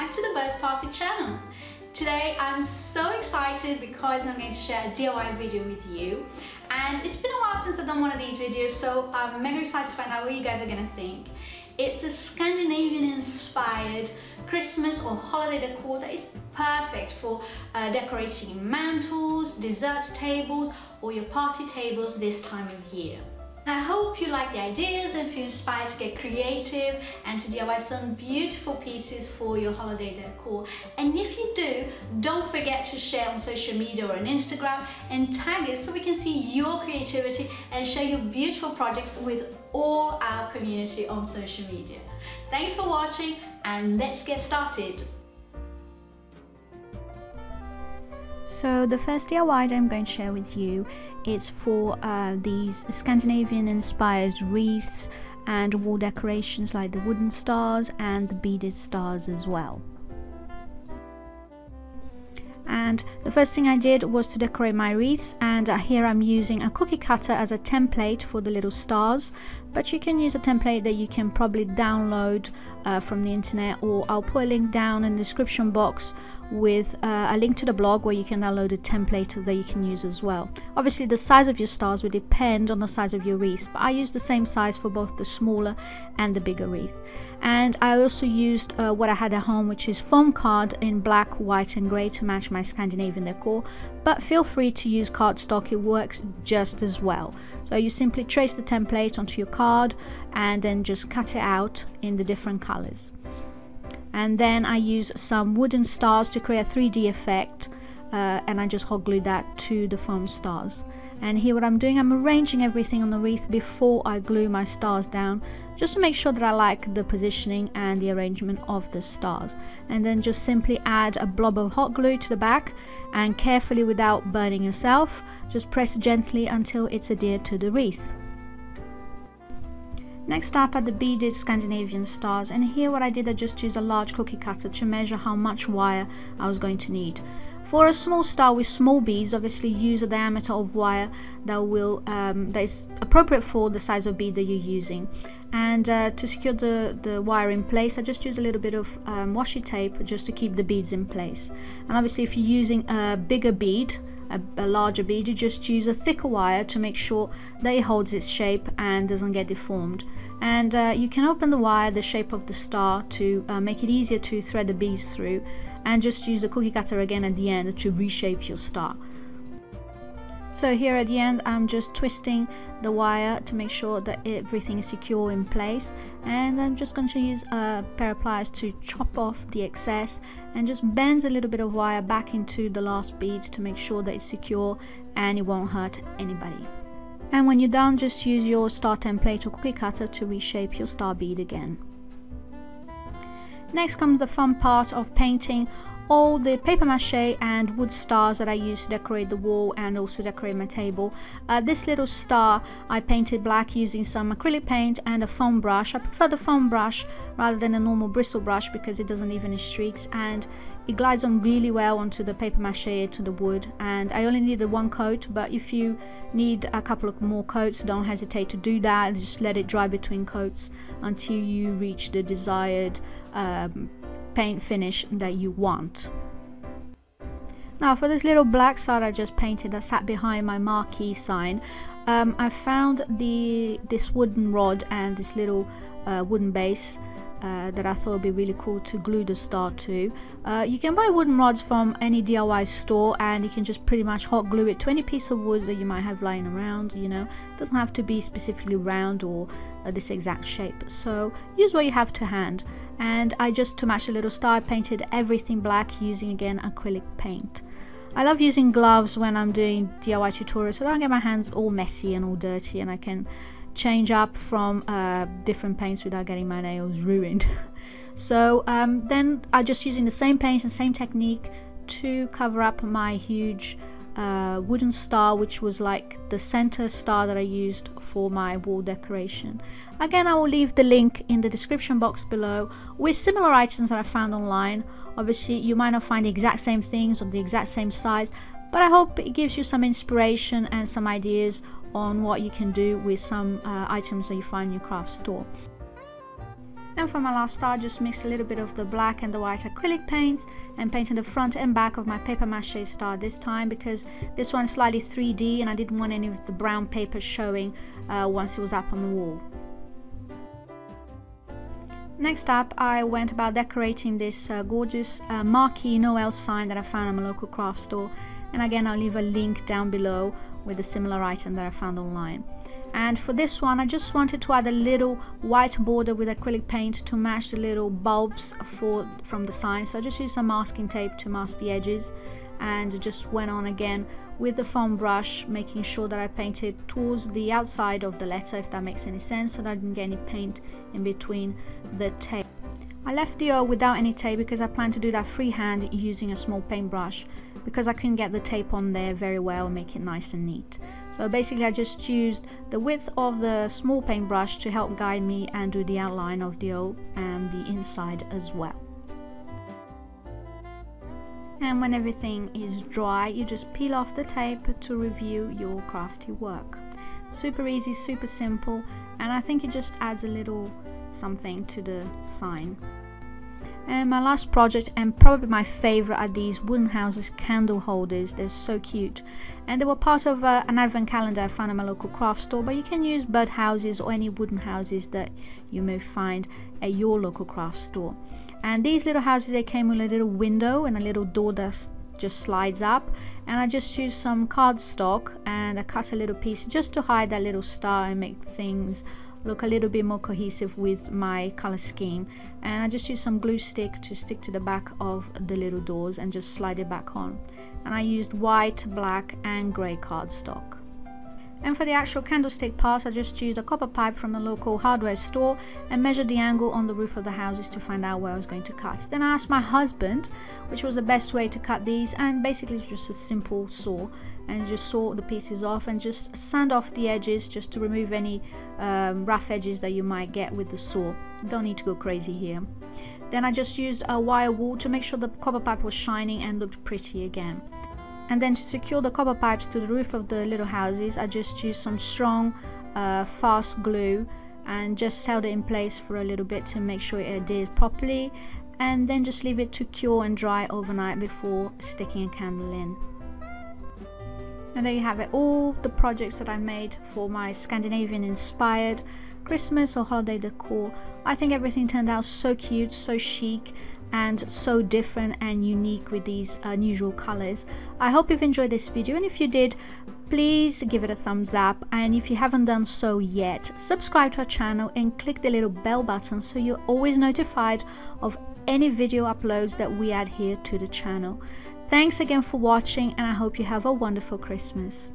back to the Birds Party channel. Today I'm so excited because I'm going to share a DIY video with you, and it's been a while since I've done one of these videos, so I'm mega excited to find out what you guys are going to think. It's a Scandinavian inspired Christmas or holiday decor that is perfect for decorating mantles, desserts tables or your party tables this time of year. I hope you like the ideas and feel inspired to get creative and to DIY some beautiful pieces for your holiday decor. And if you do, don't forget to share on social media or on Instagram and tag us so we can see your creativity and share your beautiful projects with all our community on social media. Thanks for watching and let's get started. So the first DIY that I'm going to share with you is for these Scandinavian inspired wreaths and wall decorations like the wooden stars and the beaded stars as well. And the first thing I did was to decorate my wreaths, and here I'm using a cookie cutter as a template for the little stars, but you can use a template that you can probably download from the internet, or I'll put a link down in the description box with a link to the blog where you can download a template that you can use as well. Obviously the size of your stars will depend on the size of your wreath, but I used the same size for both the smaller and the bigger wreath. And I also used what I had at home, which is foam card in black, white and grey to match my Scandinavian decor, but feel free to use cardstock, it works just as well. So you simply trace the template onto your card and then just cut it out in the different colours. And then I use some wooden stars to create a 3D effect, and I just hot glue that to the foam stars. And here what I'm doing, I'm arranging everything on the wreath before I glue my stars down, just to make sure that I like the positioning and the arrangement of the stars. And then just simply add a blob of hot glue to the back, and carefully, without burning yourself, just press gently until it's adhered to the wreath. Next up are the beaded Scandinavian stars, and here what I did, I just used a large cookie cutter to measure how much wire I was going to need. For a small star with small beads, obviously use a diameter of wire that is appropriate for the size of bead that you're using. And to secure the wire in place, I just use a little bit of washi tape just to keep the beads in place. And obviously if you're using a bigger bead, a larger bead, you just use a thicker wire to make sure that it holds its shape and doesn't get deformed. And you can open the wire the shape of the star to make it easier to thread the beads through, and just use the cookie cutter again at the end to reshape your star. So here at the end I'm just twisting the wire to make sure that everything is secure in place, and I'm just going to use a pair of pliers to chop off the excess and just bend a little bit of wire back into the last bead to make sure that it's secure and it won't hurt anybody. And when you're done, just use your star template or cookie cutter to reshape your star bead again. Next comes the fun part of painting all the paper mache and wood stars that I used to decorate the wall and also decorate my table. This little star I painted black using some acrylic paint and a foam brush. I prefer the foam brush rather than a normal bristle brush because it doesn't leave any streaks, and it glides on really well onto the paper mache, to the wood. And I only needed one coat, but if you need a couple of more coats, don't hesitate to do that. Just let it dry between coats until you reach the desired paint finish that you want. Now for this little black star I just painted that sat behind my Marquee sign, I found this wooden rod and this little wooden base that I thought would be really cool to glue the star to. You can buy wooden rods from any DIY store, and you can just pretty much hot glue it to any piece of wood that you might have lying around, you know. It doesn't have to be specifically round or this exact shape, so use what you have to hand. And I just, to match the little star, painted everything black using again acrylic paint. I love using gloves when I'm doing DIY tutorials so I don't get my hands all messy and all dirty, and I can change up from different paints without getting my nails ruined. So then I'm just using the same paint and same technique to cover up my huge wooden star, which was like the center star that I used for my wall decoration. Again, I will leave the link in the description box below with similar items that I found online. Obviously you might not find the exact same things or the exact same size, but I hope it gives you some inspiration and some ideas on what you can do with some items that you find in your craft store. And for my last star, I just mixed a little bit of the black and the white acrylic paints and painted the front and back of my paper mache star this time, because this one's slightly 3D and I didn't want any of the brown paper showing once it was up on the wall. Next up, I went about decorating this gorgeous Marquee Noel sign that I found at my local craft store. And again, I'll leave a link down below with a similar item that I found online. And for this one, I just wanted to add a little white border with acrylic paint to match the little bulbs from the sign. So I just used some masking tape to mask the edges and just went on again with the foam brush, making sure that I painted towards the outside of the letter, if that makes any sense, so that I didn't get any paint in between the tape. I left the O without any tape because I plan to do that freehand using a small paintbrush, because I couldn't get the tape on there very well and make it nice and neat. So basically I just used the width of the small paintbrush to help guide me and do the outline of the O and the inside as well. And when everything is dry, you just peel off the tape to review your crafty work. Super easy, super simple, and I think it just adds a little something to the sign. And my last project, and probably my favorite, are these wooden houses candle holders. They're so cute, and they were part of an advent calendar I found at my local craft store, but you can use bird houses or any wooden houses that you may find at your local craft store. And these little houses, they came with a little window and a little door that just slides up, and I just used some cardstock and I cut a little piece just to hide that little star and make things look a little bit more cohesive with my color scheme. And I just used some glue stick to stick to the back of the little doors and just slide it back on. And I used white, black and grey cardstock. And for the actual candlestick parts, I just used a copper pipe from a local hardware store and measured the angle on the roof of the houses to find out where I was going to cut. Then I asked my husband which was the best way to cut these, and basically it's just a simple saw, and just saw the pieces off and just sand off the edges just to remove any rough edges that you might get with the saw. Don't need to go crazy here. Then I just used a wire wool to make sure the copper pipe was shining and looked pretty again. And then to secure the copper pipes to the roof of the little houses, I just used some strong fast glue and just held it in place for a little bit to make sure it adhered properly, and then just leave it to cure and dry overnight before sticking a candle in. And there you have it, all the projects that I made for my Scandinavian inspired Christmas or holiday decor. I think everything turned out so cute, so chic, and so different and unique with these unusual colors. I hope you've enjoyed this video, and if you did, please give it a thumbs up, and if you haven't done so yet, subscribe to our channel and click the little bell button so you're always notified of any video uploads that we add here to the channel. Thanks again for watching, and I hope you have a wonderful Christmas.